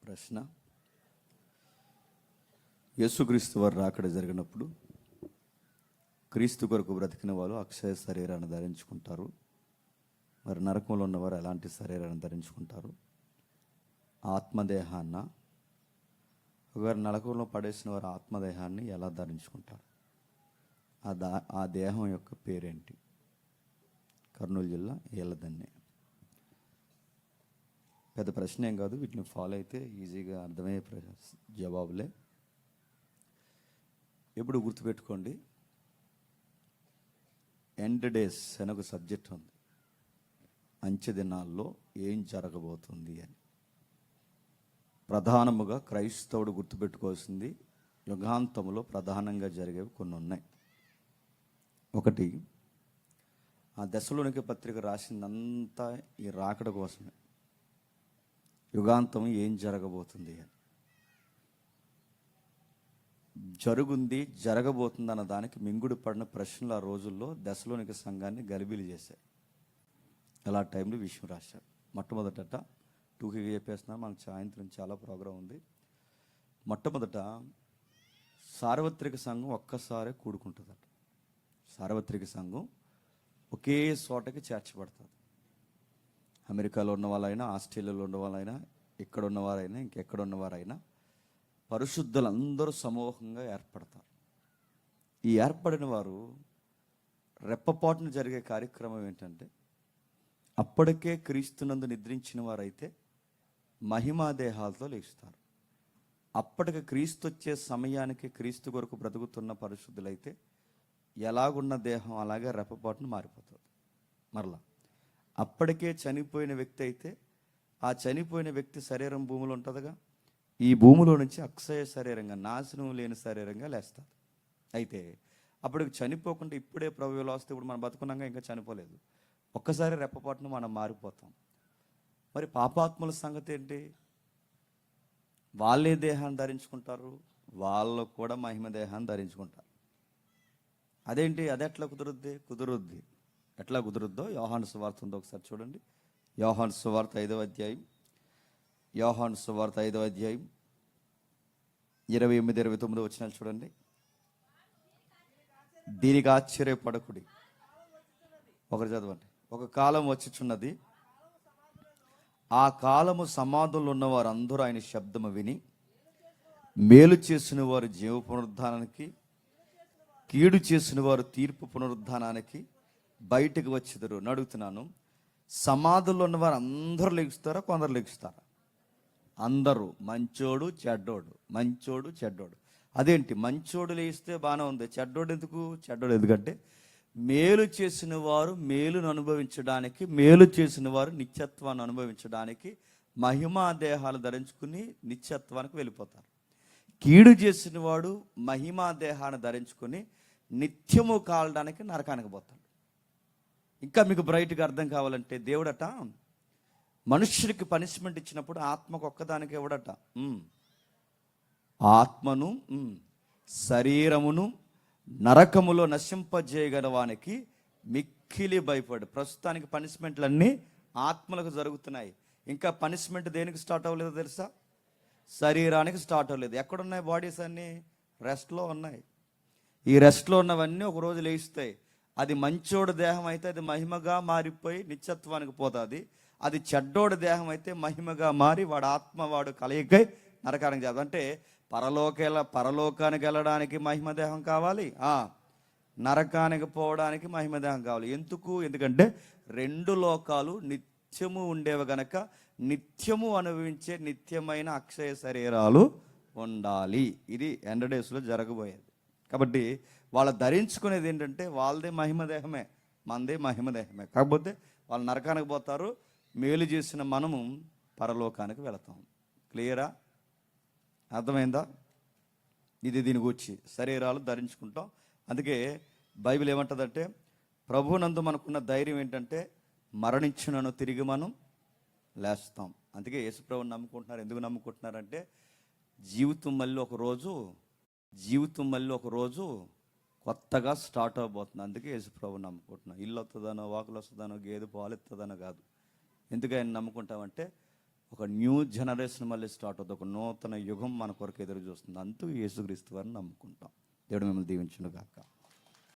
ప్రశ్న. యేసుక్రీస్తు వారు రాకడ జరిగినప్పుడు క్రీస్తు కొరకు బ్రతికిన వాళ్ళు అక్షయ శరీరాన్ని ధరించుకుంటారు. మరి నరకంలో ఉన్నవారు ఎలాంటి శరీరాన్ని ధరించుకుంటారు? ఆత్మదేహాన్న, ఒకవేళ నరకంలో పడేసిన వారు ఆత్మదేహాన్ని ఎలా ధరించుకుంటారు? ఆ దేహం యొక్క పేరేంటి? కర్నూలు జిల్లా ఏలదన్నే. పెద్ద ప్రశ్న ఏం కాదు, వీటిని ఫాలో అయితే ఈజీగా అర్థమయ్యే జవాబులే. ఎప్పుడు గుర్తుపెట్టుకోండి, ఎండ్ డేస్ అని ఒక సబ్జెక్ట్ ఉంది. అంచె దినాల్లో ఏం జరగబోతుంది అని ప్రధానముగా క్రైస్తవుడు గుర్తుపెట్టుకోవాల్సింది యుగాంతంలో ప్రధానంగా జరిగేవి కొన్ని ఉన్నాయి. ఒకటి, ఆ దశలోనికే పత్రిక రాసిందంతా ఈ రాకడ కోసమే. యుగాంతం ఏం జరగబోతుంది అని, జరగబోతుంది అన్న దానికి మింగుడు పడిన ప్రశ్నలు ఆ రోజుల్లో దశలోనిక సంఘాన్ని గలిబిలి చేశాయి. అలా టైంలో విషయం రాశారు. మొట్టమొదట టూకీగా చెప్పేస్తున్నారు, మనకు సాయంత్రం చాలా ప్రోగ్రాం ఉంది. మొట్టమొదట సార్వత్రిక సంఘం ఒక్కసారే కూడుకుంటుందట. సార్వత్రిక సంఘం ఒకే చోటకి చేర్చబడుతుంది. అమెరికాలో ఉన్న వాళ్ళైనా, ఆస్ట్రేలియాలో ఉన్న వాళ్ళైనా, ఇక్కడ ఉన్నవారైనా, ఇంకెక్కడ ఉన్నవారైనా పరిశుద్ధులందరూ సమూహంగా ఏర్పడతారు. ఈ ఏర్పడిన వారు రెప్పపాటున జరిగే కార్యక్రమం ఏంటంటే, అప్పటికే క్రీస్తునందు నిద్రించిన వారైతే మహిమా దేహాలతో లేస్తారు. అప్పటికి క్రీస్తు వచ్చే సమయానికి క్రీస్తు కొరకు బ్రతుకుతున్న పరిశుద్ధులైతే ఎలాగున్న దేహం అలాగే రెప్పపాటున మారిపోతుంది. మరలా అప్పటికే చనిపోయిన వ్యక్తి అయితే ఆ చనిపోయిన వ్యక్తి శరీరం భూమిలో ఉంటుందిగా, ఈ భూమిలో నుంచి అక్షయ శరీరంగా, నాశనం లేని శరీరంగా లేస్తుంది. అయితే అప్పటికి చనిపోకుండా ఇప్పుడే ప్రభువులో వస్తే, ఇప్పుడు మనం బతుకున్నాగా ఇంకా చనిపోలేదు, ఒక్కసారి రెప్పపాటున మనం మారిపోతాం. మరి పాపాత్ముల సంగతి ఏంటి? వాళ్ళే దేహాన్ని ధరించుకుంటారు, వాళ్ళు కూడా మహిమ దేహాన్ని ధరించుకుంటారు. అదేంటి? అది ఎట్లా కుదురుద్ది? ఎట్లా కుదురుద్దో యోహాను సువార్త ఉందో ఒకసారి చూడండి. యోహాను సువార్త 5వ అధ్యాయం, యోహాను సువార్త 5వ అధ్యాయం 28-29 వచనాలు చూడండి. దీనికి ఆశ్చర్యపడకుడి. ఒకరు చదవండి. ఒక కాలం వచ్చుచున్నది, ఆ కాలము సమాధుల్లో ఉన్నవారు అందరూ ఆయన శబ్దము విని, మేలు చేసిన వారు జీవ పునరుద్ధానానికి, కీడు చేసిన వారు తీర్పు పునరుద్ధానానికి బయటకు వచ్చేదరు. అడుగుతున్నాను, సమాధుల్లో ఉన్నవారు అందరూ లెగుస్తారా? కొందరు లెగుస్తారా? అందరూ. మంచోడు చెడ్డోడు, మంచోడు చెడ్డోడు. అదేంటి? మంచోడు లేస్తే బాగానే ఉంది, చెడ్డోడు ఎందుకు? చెడ్డోడు ఎందుకంటే మేలు చేసిన వారు మేలును అనుభవించడానికి, మేలు చేసిన వారు నిత్యత్వాన్ని అనుభవించడానికి మహిమా దేహాలు ధరించుకుని నిత్యత్వానికి వెళ్ళిపోతారు. కీడు చేసిన వాడు మహిమా దేహాన్ని ధరించుకొని నిత్యము కాలడానికి నరకానికి పోతాడు. ఇంకా మీకు బ్రైట్గా అర్థం కావాలంటే, దేవుడట మనుష్యుడికి పనిష్మెంట్ ఇచ్చినప్పుడు ఆత్మకు ఒక్కదానికి ఎవడట? ఆత్మను శరీరమును నరకములో నశింపజేయగలవానికి మిక్కిలి భయపడు. ప్రస్తుతానికి పనిష్మెంట్లన్నీ ఆత్మలకు జరుగుతున్నాయి. ఇంకా పనిష్మెంట్ దేనికి స్టార్ట్ అవ్వలేదో తెలుసా? శరీరానికి స్టార్ట్ అవ్వలేదు. ఎక్కడున్నాయి బాడీస్ అన్నీ? రెస్ట్లో ఉన్నాయి. ఈ రెస్ట్లో ఉన్నవన్నీ ఒక రోజు లేస్తాయి. అది మంచోడు దేహం అయితే అది మహిమగా మారిపోయి నిత్యత్వానికి పోతుంది. అది చెడ్డోడు దేహం అయితే మహిమగా మారి వాడు ఆత్మ వాడు కలయికై నరకానికి చేద్దాం. అంటే పరలోకానికి వెళ్ళడానికి మహిమ దేహం కావాలి, నరకానికి పోవడానికి మహిమ దేహం కావాలి. ఎందుకంటే రెండు లోకాలు నిత్యము ఉండేవి గనక నిత్యము అనుభవించే నిత్యమైన అక్షయ శరీరాలు ఉండాలి. ఇది ఎండ్ డేస్లో జరగబోయేది. కాబట్టి వాళ్ళు ధరించుకునేది ఏంటంటే వాళ్ళదే మహిమ దేహమే, మనదే మహిమ దేహమే. కాకపోతే వాళ్ళు నరకానికి పోతారు, మేలు చేసిన మనము పరలోకానికి వెళతాం. క్లియరా? అర్థమైందా? ఇది దీని గురించి శరీరాలు ధరించుకుంటాం. అందుకే బైబిల్ ఏమంటుందంటే, ప్రభువునందు మనకున్న ధైర్యం ఏంటంటే మరణించినను తిరిగి మనం లేస్తాం. అందుకే యేసుప్రభుని నమ్ముకుంటున్నారు. ఎందుకు నమ్ముకుంటున్నారంటే జీవితం మళ్ళీ ఒక రోజు కొత్తగా స్టార్ట్ అవబోతుంది. అందుకే యేసుప్రభుని నమ్ముకుంటున్నాం. ఇల్లు వస్తుందనో, వాకులు వస్తుందనో, గేదె పాలు ఇస్తుందనో కాదు. ఎందుకు ఆయన నమ్ముకుంటామంటే ఒక న్యూ జనరేషన్ మళ్ళీ స్టార్ట్ అవుతుంది. ఒక నూతన యుగం మన కొరకు ఎదురు చూస్తుంది. అంటూ యేసుక్రీస్తు వారిని నమ్ముకుంటాం. దేవుడు మిమ్మల్ని దీవించును గాక.